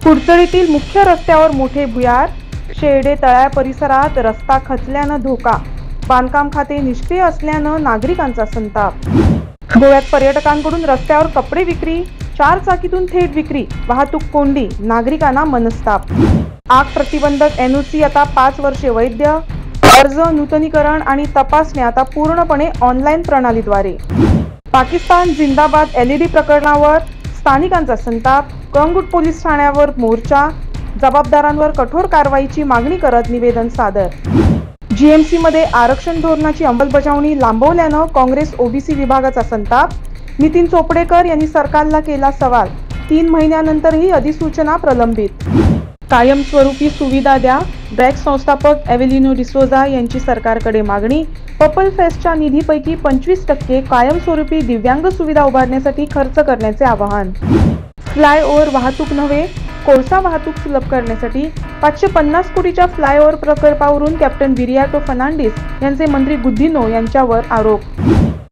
कुडचडीतील मुख्य रस्त्यावर मोठे भुयार, शेर्डे तळ्या परिसरात रस्ता खचल्यानं धोका, बांधकाम खाते निष्क्रिय असल्यानं नागरिकांचा संताप। गोव्यात पर्यटकांकडून रस्त्यावर कपडे विक्री, 4 चाकीतून थेट विक्री, वाहतूक कोंडी, नागरिकांना मनस्ताप। आग प्रतिबंधक NOC आता 5 वर्षे वैध, अर्ज नूतनीकरण आणि तपासणी आता पूर्णपणे ऑनलाईन प्रणालीद्वारे। पाकिस्तान जिंदाबाद LED प्रकरणावर स्थानिकांचा संताप, गंगूट पोलीस ठाण्यावर मोर्चा, जबाबदारांवर कठोर कारवाईची मागणी करत निवेदन सादर। GMC मध्ये आरक्षण धोरणाची अंमलबजावणी लांबवल्यानं काँग्रेस OBC विभागाचा संताप, नितीन चोपडेकर यांनी सरकारला केला सवाल, 3 महिन्यानंतरही अधिसूचना प्रलंबित। कायमस्वरूपी सुविधा द्या, ब्रॅक संस्थापक एव्हेलिनो डिसोजा यांची सरकारकडे मागणी, पर्पल फेस्टच्या निधीपैकी 25% कायमस्वरूपी दिव्यांग सुविधा उभारण्यासाठी खर्च करण्याचे आवाहन। फ्लायओव्हर वाहतूक नव्हे, कोळसा वाहतूक सुलभ करण्यासाठी 550 कोटीच्या फ्लायओव्हर प्रकल्पावरून कॅप्टन विरियाटो फर्नांडिस यांचे मंत्री गुदिन्हो यांच्यावर आरोप।